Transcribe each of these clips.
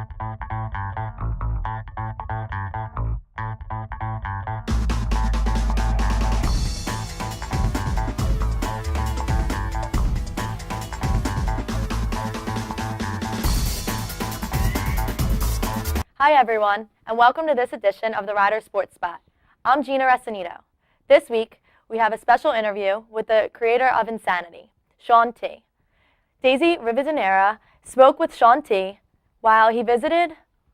Hi everyone, and welcome to this edition of the Rider Sports Spot. I'm Gina Resanito. This week, we have a special interview with the creator of Insanity, Shaun T. Daisy Rivadeneira spoke with Shaun T while he visited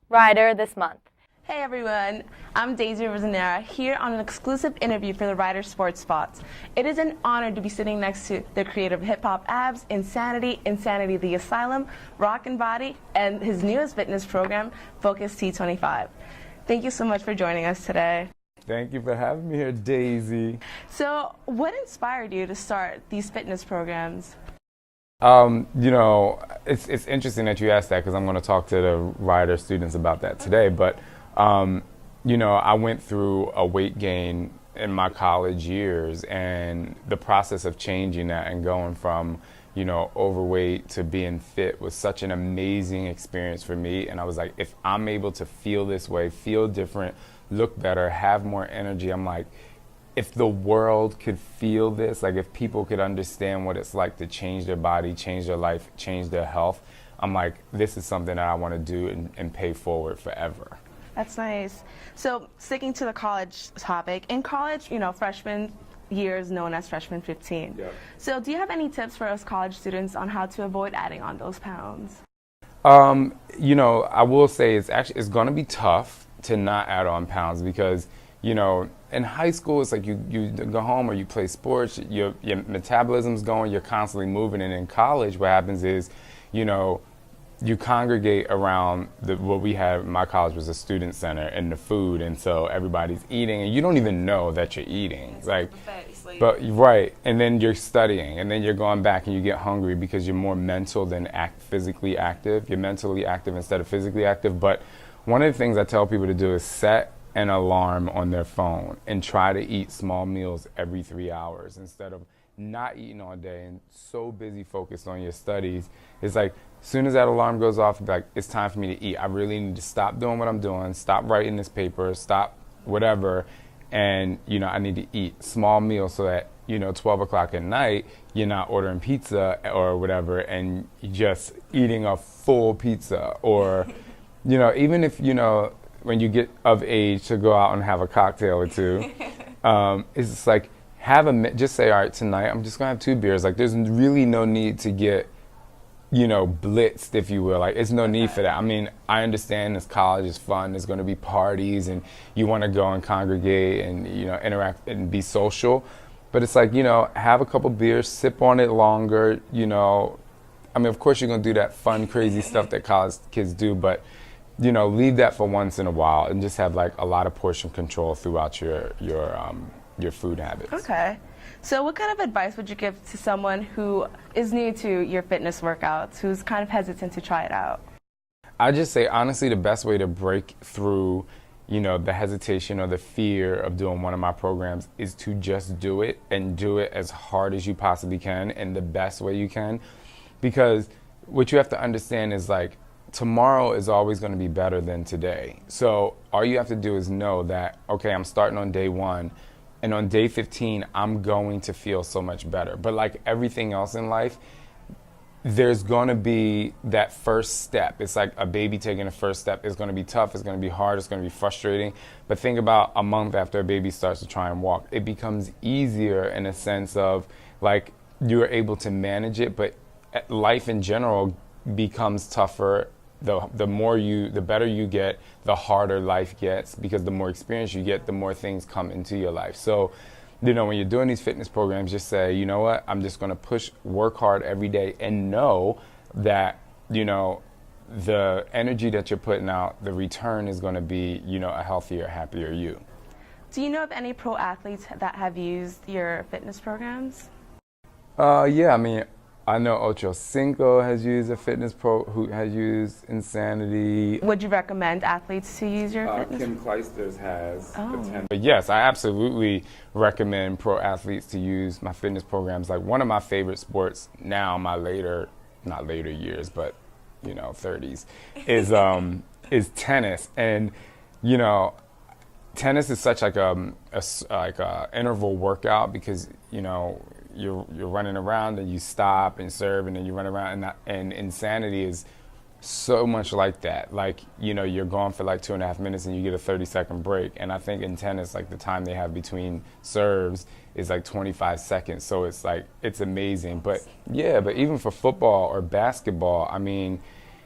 Rider this month. Hey everyone, I'm Daisy Rivadeneira here on an exclusive interview for the Rider Sports Spots. It is an honor to be sitting next to the creator of Hip Hop Abs, Insanity, Insanity the Asylum, Rock and Body, and his newest fitness program, Focus T25. Thank you so much for joining us today. Thank you for having me here, Daisy. So, what inspired you to start these fitness programs? It's interesting that you asked that because I'm going to talk to the Rider students about that today. But, I went through a weight gain in my college years, and the process of changing that and going from, overweight to being fit was such an amazing experience for me. And I was like, if I'm able to feel this way, feel different, look better, have more energy, I'm like, if the world could feel this, like if people could understand what it's like to change their body, change their life, change their health, I'm like, this is something that I want to do and pay forward forever. That's nice. So, sticking to the college topic, in college, freshman year is known as freshman 15. Yep. So, do you have any tips for us college students on how to avoid adding on those pounds? I will say it's going to be tough to not add on pounds because, in high school, it's like you go home or you play sports, your metabolism's going, you're constantly moving. And in college, what happens is, you congregate around what we had. My college was a student center and the food, and so everybody's eating, and you don't even know that you're eating. Right, and then you're studying, and then you're going back and you get hungry because you're more mental than physically active. You're mentally active instead of physically active. But one of the things I tell people to do is set an alarm on their phone and try to eat small meals every 3 hours instead of not eating all day and so busy focused on your studies. It's like, as soon as that alarm goes off, like, it's time for me to eat. I really need to stop doing what I'm doing, stop writing this paper, stop whatever, and, I need to eat small meals so that, 12 o'clock at night, you're not ordering pizza or whatever and you're just eating a full pizza. Or, even if, when you get of age to go out and have a cocktail or two, it's just like, just say, all right, tonight I'm just gonna have 2 beers. Like, there's really no need to get, blitzed, if you will. Like, it's no need for that. I mean, I understand this college is fun. There's gonna be parties and you wanna go and congregate and, interact and be social. But it's like, have a couple beers, sip on it longer, I mean, of course you're gonna do that fun, crazy stuff that college kids do, but, leave that for once in a while and just have like a lot of portion control throughout your food habits. Okay. So what kind of advice would you give to someone who is new to your fitness workouts, who's kind of hesitant to try it out? I just say, honestly, the best way to break through, the hesitation or the fear of doing one of my programs is to just do it and do it as hard as you possibly can and the best way you can. Because what you have to understand is, like, tomorrow is always going to be better than today. So all you have to do is know that, okay, I'm starting on day 1. And on day 15, I'm going to feel so much better. But like everything else in life, there's going to be that first step. It's like a baby taking the first step. It's going to be tough. It's going to be hard. It's going to be frustrating. But think about a month after a baby starts to try and walk. It becomes easier in a sense of, like, you're able to manage it. But life in general becomes tougher. The better you get, the harder life gets, because the more experience you get, the more things come into your life. So, when you're doing these fitness programs, just say, you know what, I'm just going to work hard every day and know that, the energy that you're putting out, the return is going to be, a healthier, happier you. Do you know of any pro athletes that have used your fitness programs? Yeah, I mean, I know Ocho Cinco has used a fitness pro who has used Insanity. Would you recommend athletes to use your fitness? Kim Clijsters has attended. But yes, I absolutely recommend pro athletes to use my fitness programs. Like, one of my favorite sports now, not later years, but 30s, is tennis. And, tennis is such like a interval workout because, you're running around and you stop and serve and then you run around, and Insanity is so much like that. Like, you're gone for like 2.5 minutes and you get a 30-second break. And I think in tennis, like the time they have between serves is like 25 seconds. So it's like, it's amazing. But yeah, but even for football or basketball, I mean,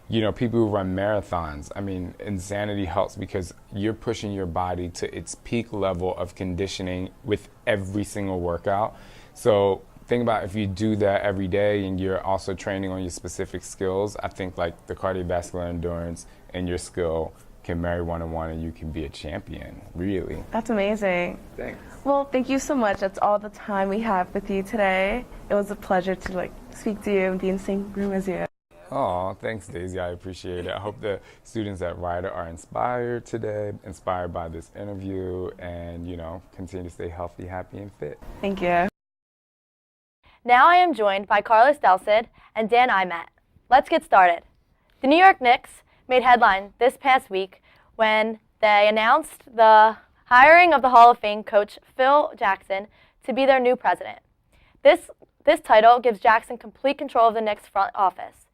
people who run marathons, I mean, Insanity helps because you're pushing your body to its peak level of conditioning with every single workout. So think about if you do that every day and you're also training on your specific skills, I think like the cardiovascular endurance and your skill can marry one-on-one and you can be a champion, really. That's amazing. Thanks. Well, thank you so much. That's all the time we have with you today. It was a pleasure to speak to you and be in the same room as you. Oh, thanks, Daisy. I appreciate it. I hope the students at Rider are inspired today, inspired by this interview, and, continue to stay healthy, happy, and fit. Thank you. Now I am joined by Carlos Delcid and Dan Imet. Let's get started. The New York Knicks made headline this past week when they announced the hiring of the Hall of Fame coach Phil Jackson to be their new president. This title gives Jackson complete control of the Knicks front office.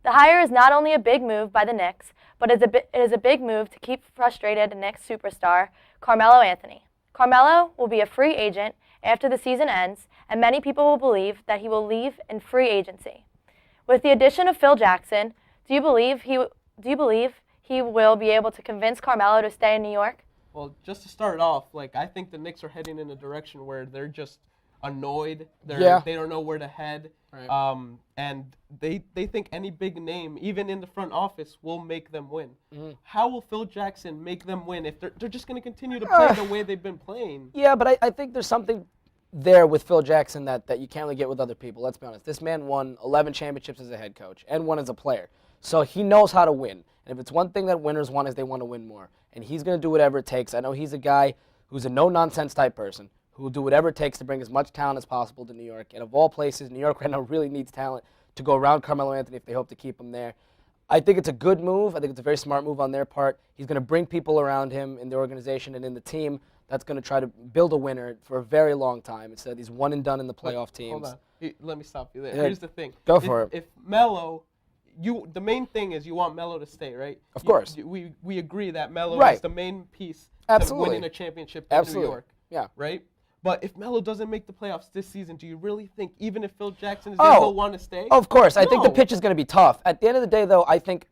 The hire is not only a big move by the Knicks, but it is a big move to keep frustrated Knicks superstar Carmelo Anthony. Carmelo will be a free agent after the season ends, and many people will believe that he will leave in free agency. With the addition of Phil Jackson, do you believe he will be able to convince Carmelo to stay in New York? Well, just to start off, I think the Knicks are heading in a direction where they're just annoyed. They don't know where to head. Right. And they think any big name, even in the front office, will make them win. Mm-hmm. How will Phil Jackson make them win if they're just going to continue to play the way they've been playing? Yeah, but I think there's something there with Phil Jackson that you can't really get with other people. Let's be honest. This man won 11 championships as a head coach and one as a player. So he knows how to win. And if it's one thing that winners want is they want to win more. And he's going to do whatever it takes. I know he's a guy who's a no-nonsense type person who will do whatever it takes to bring as much talent as possible to New York. And of all places, New York right now really needs talent to go around Carmelo Anthony if they hope to keep him there. I think it's a good move. I think it's a very smart move on their part. He's going to bring people around him in the organization and in the team that's going to try to build a winner for a very long time instead of these one-and-done in the playoff teams. Hold on. Let me stop you there. Yeah. Here's the thing. Go for it. If Melo, the main thing is you want Melo to stay, right? Of course. We agree that Melo Right. is the main piece Absolutely. to winning a championship in Absolutely. New York. Yeah. Right? But if Melo doesn't make the playoffs this season, do you really think even if Phil Jackson is there, he'll want to stay? Of course. I think the No. pitch is going to be tough. At the end of the day, though, I think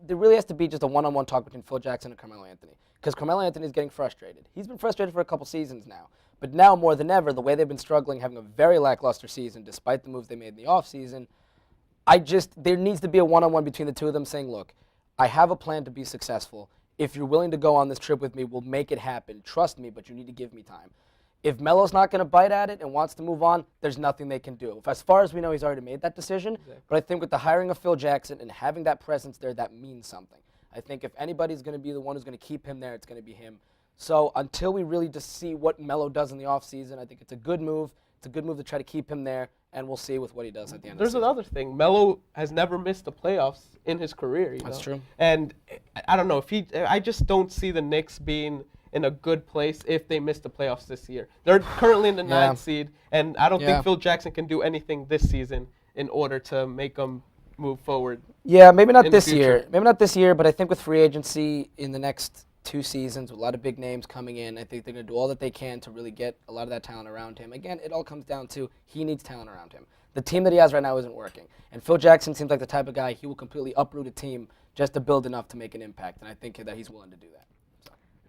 there really has to be just a one-on-one talk between Phil Jackson and Carmelo Anthony. Because Carmelo Anthony is getting frustrated. He's been frustrated for a couple seasons now. But now more than ever, the way they've been struggling, having a very lackluster season, despite the moves they made in the offseason, there needs to be a one-on-one between the two of them saying, look, I have a plan to be successful. If you're willing to go on this trip with me, we'll make it happen. Trust me, but you need to give me time. If Melo's not going to bite at it and wants to move on, there's nothing they can do. As far as we know, he's already made that decision. Exactly. But I think with the hiring of Phil Jackson and having that presence there, that means something. I think if anybody's going to be the one who's going to keep him there, it's going to be him. So until we really just see what Melo does in the offseason, I think it's a good move. It's a good move to try to keep him there, and we'll see with what he does at the end of the season. There's another thing. Melo has never missed the playoffs in his career. That's true. And I don't know, I just don't see the Knicks being in a good place if they miss the playoffs this year. They're currently in the 9th seed, and I don't think Phil Jackson can do anything this season in order to make them move forward. Yeah, maybe not this year. Maybe not this year, but I think with free agency in the next 2 seasons, with a lot of big names coming in, I think they're going to do all that they can to really get a lot of that talent around him. Again, it all comes down to he needs talent around him. The team that he has right now isn't working. And Phil Jackson seems like the type of guy, he will completely uproot a team just to build enough to make an impact. And I think that he's willing to do that.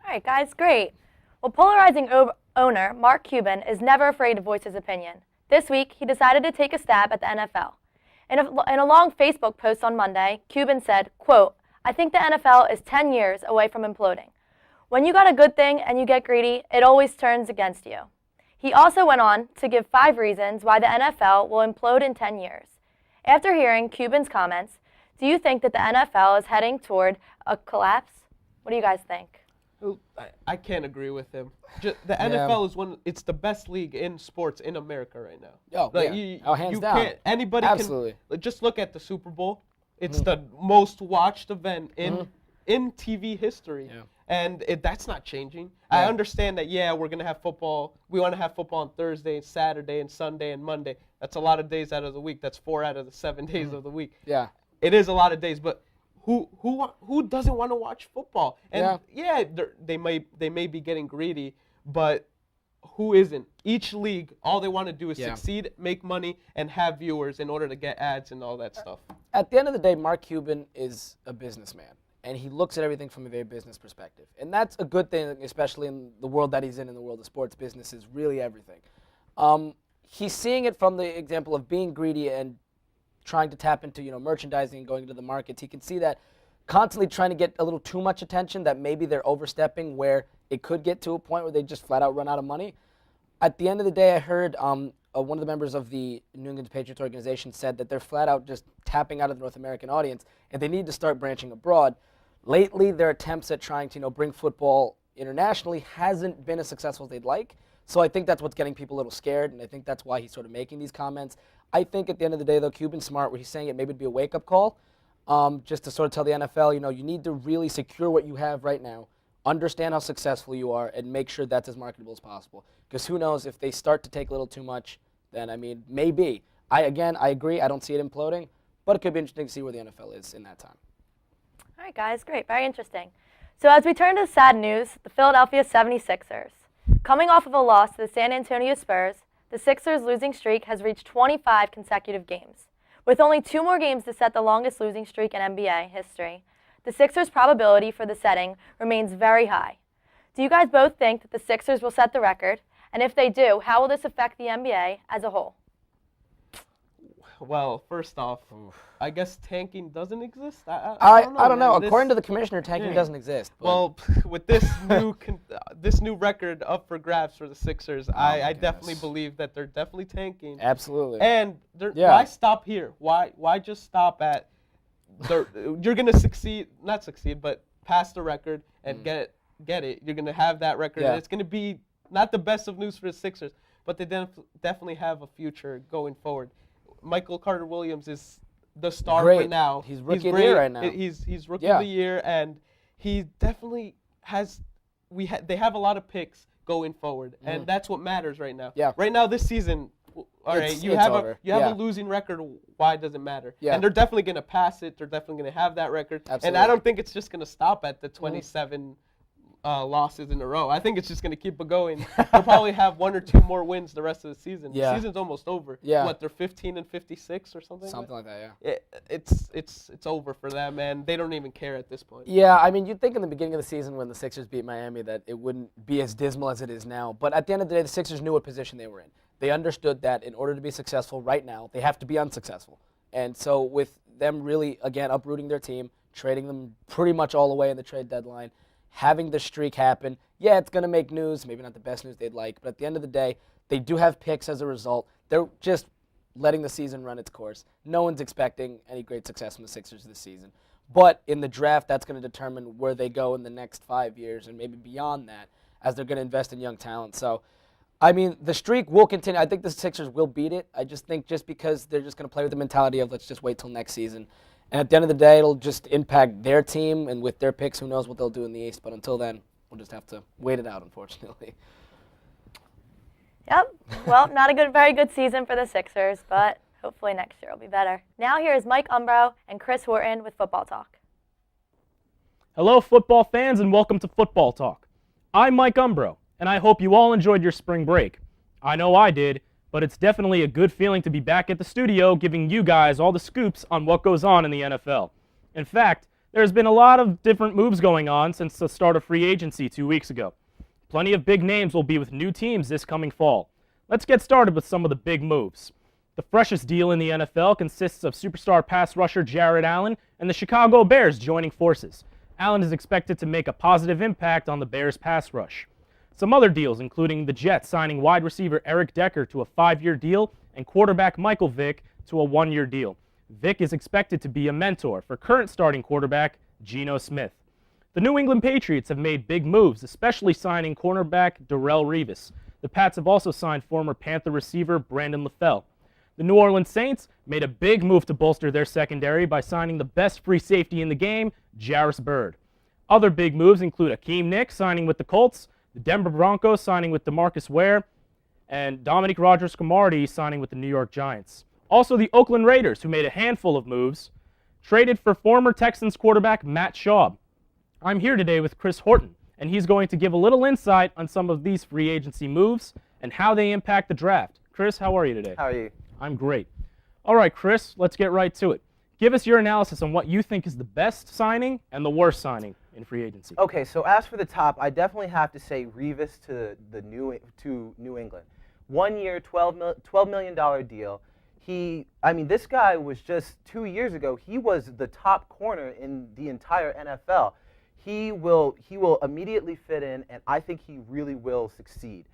All right, guys, great. Well, polarizing owner Mark Cuban is never afraid to voice his opinion. This week, he decided to take a stab at the NFL. In a long Facebook post on Monday, Cuban said, quote, I think the NFL is 10 years away from imploding. When you got a good thing and you get greedy, it always turns against you. He also went on to give 5 reasons why the NFL will implode in 10 years. After hearing Cuban's comments, do you think that the NFL is heading toward a collapse? What do you guys think? I can't agree with him. The NFL is it's the best league in sports in America right now. Oh, hands down. Anybody Absolutely. can just look at the Super Bowl. It's the most watched event in TV history. Yeah. And that's not changing. I understand that, we're going to have football. We want to have football on Thursday and Saturday and Sunday and Monday. That's a lot of days out of the week. That's 4 out of the 7 days of the week. Yeah. It is a lot of days, but who doesn't want to watch football? And they may be getting greedy, but who isn't? Each league, all they want to do is succeed, make money, and have viewers in order to get ads and all that stuff. At the end of the day, Mark Cuban is a businessman, and he looks at everything from a very business perspective. And that's a good thing, especially in the world that he's in the world of sports. Business is really everything. He's seeing it from the example of being greedy and trying to tap into, merchandising and going into the markets. He can see that constantly trying to get a little too much attention, that maybe they're overstepping where it could get to a point where they just flat out run out of money. At the end of the day, I heard one of the members of the New England Patriots organization said that they're flat out just tapping out of the North American audience, and they need to start branching abroad. Lately, their attempts at trying to bring football internationally hasn't been as successful as they'd like. So I think that's what's getting people a little scared, and I think that's why he's sort of making these comments. I think at the end of the day, though, Cuban's smart. What he's saying, it maybe would be a wake-up call, just to sort of tell the NFL, you need to really secure what you have right now, understand how successful you are, and make sure that's as marketable as possible. Because who knows, if they start to take a little too much, then, maybe. I agree. I don't see it imploding, but it could be interesting to see where the NFL is in that time. All right, guys, great. Very interesting. So as we turn to sad news, the Philadelphia 76ers. Coming off of a loss to the San Antonio Spurs, the Sixers' losing streak has reached 25 consecutive games. With only 2 more games to set the longest losing streak in NBA history, the Sixers' probability for the setting remains very high. Do you guys both think that the Sixers will set the record? And if they do, how will this affect the NBA as a whole? Well, first off, I guess tanking doesn't exist. I don't know. According to the commissioner, tanking doesn't exist. But. Well, with this new record up for grabs for the Sixers, I definitely believe that they're definitely tanking. Absolutely. And why stop here? Why just stop at? You're gonna not succeed, but pass the record and get it. You're gonna have that record. Yeah. And it's gonna be not the best of news for the Sixers, but they definitely have a future going forward. Michael Carter-Williams is the star right now. He's rookie of the year right now. He's rookie of the year, and he definitely has. They have a lot of picks going forward, and that's what matters right now. Yeah. Right now, this season, you have a losing record. Why does it matter? Yeah. And they're definitely going to pass it. They're definitely going to have that record. Absolutely. And I don't think it's just going to stop at the 27. Losses in a row. I think it's just going to keep it going. They'll probably have 1 or 2 more wins the rest of the season. Yeah. The season's almost over. Yeah. What, they're 15-56 or something? Something like that, yeah. It's over for them, and they don't even care at this point. Yeah, you'd think in the beginning of the season when the Sixers beat Miami that it wouldn't be as dismal as it is now. But at the end of the day, the Sixers knew what position they were in. They understood that in order to be successful right now, they have to be unsuccessful. And so with them really, again, uprooting their team, trading them pretty much all away in the trade deadline, having the streak happen, it's going to make news, maybe not the best news they'd like, but at the end of the day, they do have picks as a result. They're just letting the season run its course. No one's expecting any great success from the Sixers this season. But in the draft, that's going to determine where they go in the next 5 years and maybe beyond that, as they're going to invest in young talent. So, the streak will continue. I think the Sixers will beat it. I just think just because they're just going to play with the mentality of let's just wait till next season. And at the end of the day, it'll just impact their team, and with their picks, who knows what they'll do in the East. But until then, we'll just have to wait it out, unfortunately. Yep. Well, not a very good season for the Sixers, but hopefully next year will be better. Now here is Mike Umbro and Chris Horton with Football Talk. Hello, football fans, and welcome to Football Talk. I'm Mike Umbro, and I hope you all enjoyed your spring break. I know I did. But it's definitely a good feeling to be back at the studio giving you guys all the scoops on what goes on in the NFL. In fact, there's been a lot of different moves going on since the start of free agency 2 weeks ago. Plenty of big names will be with new teams this coming fall. Let's get started with some of the big moves. The freshest deal in the NFL consists of superstar pass rusher Jared Allen and the Chicago Bears joining forces. Allen is expected to make a positive impact on the Bears' pass rush. Some other deals, including the Jets signing wide receiver Eric Decker to a 5-year deal and quarterback Michael Vick to a 1-year deal. Vick is expected to be a mentor for current starting quarterback Geno Smith. The New England Patriots have made big moves, especially signing cornerback Darrelle Revis. The Pats have also signed former Panther receiver Brandon LaFell. The New Orleans Saints made a big move to bolster their secondary by signing the best free safety in the game, Jarris Byrd. Other big moves include Akeem Nicks signing with the Colts, the Denver Broncos signing with DeMarcus Ware, and Dominique Rodgers-Cromartie signing with the New York Giants. Also, the Oakland Raiders, who made a handful of moves, traded for former Texans quarterback Matt Schaub. I'm here today with Chris Horton, and he's going to give a little insight on some of these free agency moves and how they impact the draft. Chris, how are you today? How are you? I'm great. All right, Chris, let's get right to it. Give us your analysis on what you think is the best signing and the worst signing in free agency. Okay, so as for the top, I definitely have to say Revis to New England. 1 year, $12 million deal. This guy was just 2 years ago, he was the top corner in the entire NFL. He will immediately fit in, and I think he really will succeed.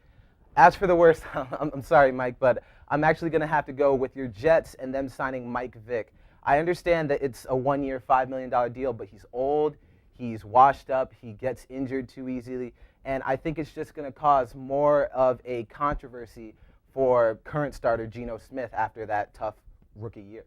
As for the worst, I'm sorry, Mike, but I'm actually going to have to go with your Jets and them signing Mike Vick. I understand that it's a 1 year, $5 million deal, but he's old, he's washed up, he gets injured too easily, and I think it's just going to cause more of a controversy for current starter Geno Smith after that tough rookie year.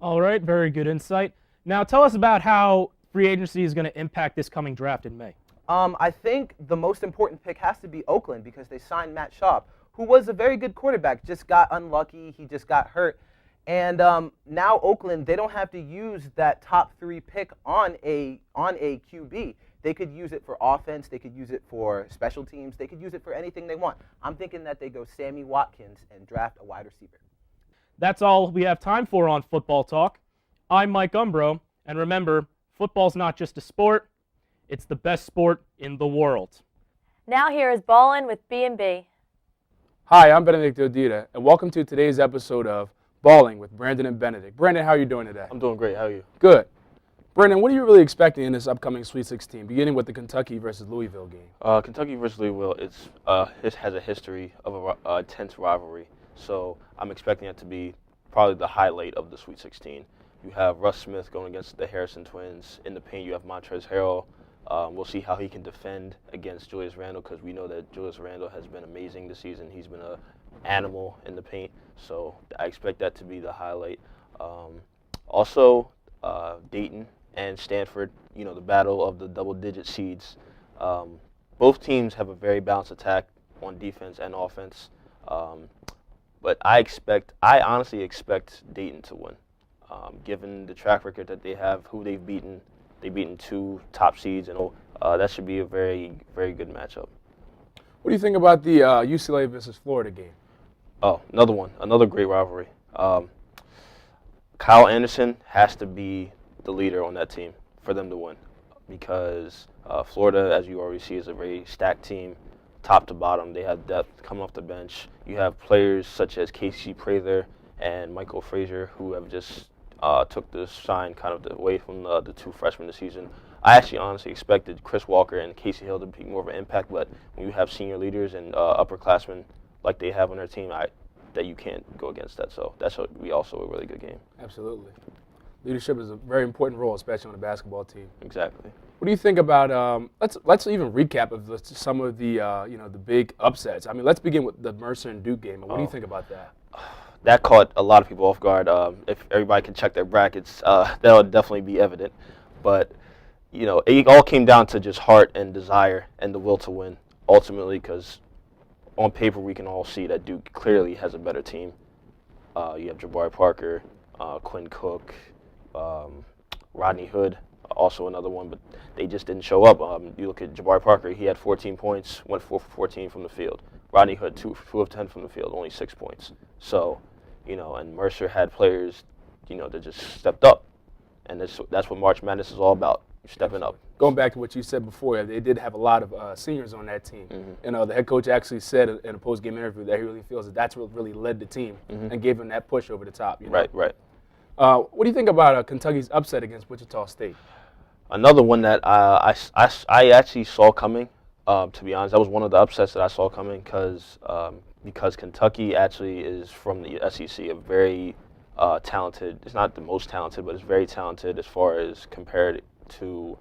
All right, very good insight. Now tell us about how free agency is going to impact this coming draft in May. I think the most important pick has to be Oakland because they signed Matt Schaub, who was a very good quarterback, just got unlucky, he just got hurt. And now Oakland, they don't have to use that top 3 pick on a QB. They could use it for offense, they could use it for special teams, they could use it for anything they want. I'm thinking that they go Sammy Watkins and draft a wide receiver. That's all we have time for on Football Talk. I'm Mike Umbro, and remember, football's not just a sport, it's the best sport in the world. Now here is Ballin' with B&B. Hi, I'm Benedict Odita, and welcome to today's episode of Balling with Brandon and Benedict. Brandon, how are you doing today? I'm doing great. How are you? Good. Brandon, what are you really expecting in this upcoming Sweet 16, beginning with the Kentucky versus Louisville game? Kentucky versus Louisville, it has a history of a intense rivalry, so I'm expecting it to be probably the highlight of the Sweet 16. You have Russ Smith going against the Harrison twins. In the paint, you have Montrezl Harrell. We'll see how he can defend against Julius Randle because we know that Julius Randle has been amazing this season. He's been an animal in the paint, so I expect that to be the highlight. Also, Dayton and Stanford, the battle of the double-digit seeds. Both teams have a very balanced attack on defense and offense, but I honestly expect Dayton to win, given the track record that they have, who they've beaten. They've beaten 2 top seeds, and that should be a very, very good matchup. What do you think about the UCLA versus Florida game? Oh, another great rivalry. Kyle Anderson has to be the leader on that team for them to win because Florida, as you already see, is a very stacked team, top to bottom. They have depth coming off the bench. You have players such as Casey Prather and Michael Frazier who have just took the shine kind of away from the 2 freshmen this season. I actually honestly expected Chris Walker and Casey Hill to be more of an impact, but when you have senior leaders and upperclassmen like they have on their team, that you can't go against that. So that's what we also a really good game. Absolutely. Leadership is a very important role, especially on a basketball team. Exactly. What do you think about? Let's even recap of some of the the big upsets. I mean, let's begin with the Mercer and Duke game. What do you think about that? That caught a lot of people off guard. If everybody can check their brackets, that'll definitely be evident. But it all came down to just heart and desire and the will to win ultimately, because on paper we can all see that Duke clearly has a better team. You have Jabari Parker, Quinn Cook, Rodney Hood, also another one, but they just didn't show up. You look at Jabari Parker, he had 14 points, went 4 for 14 from the field. Rodney Hood, 2 of 10 from the field, only 6 points. So, and Mercer had players, that just stepped up. And that's what March Madness is all about, stepping up. Going back to what you said before, they did have a lot of seniors on that team. Mm-hmm. The head coach actually said in a post-game interview that he really feels that's what really led the team and gave him that push over the top. Right. What do you think about Kentucky's upset against Wichita State? Another one that I actually saw coming, to be honest. That was one of the upsets that I saw coming because Kentucky actually is from the SEC, a very talented. It's not the most talented, but it's very talented as far as compared to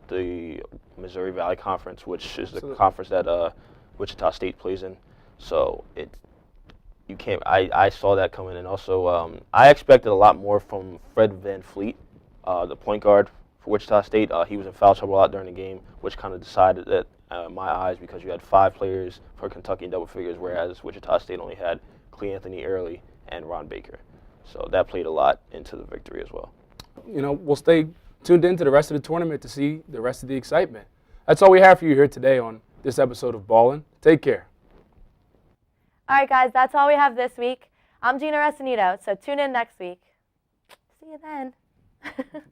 the Missouri Valley Conference, which is the conference that Wichita State plays in. So you can't. I saw that coming, and also I expected a lot more from Fred VanVleet, the point guard for Wichita State. He was in foul trouble a lot during the game, which kind of decided that my eyes, because you had 5 players for Kentucky in double figures, whereas Wichita State only had Clee Anthony Early and Ron Baker. So that played a lot into the victory as well. You know, we'll stay tuned into the rest of the tournament to see the rest of the excitement. That's all we have for you here today on this episode of Ballin'. Take care. All right, guys, that's all we have this week. I'm Gina Resanito, so tune in next week. See you then.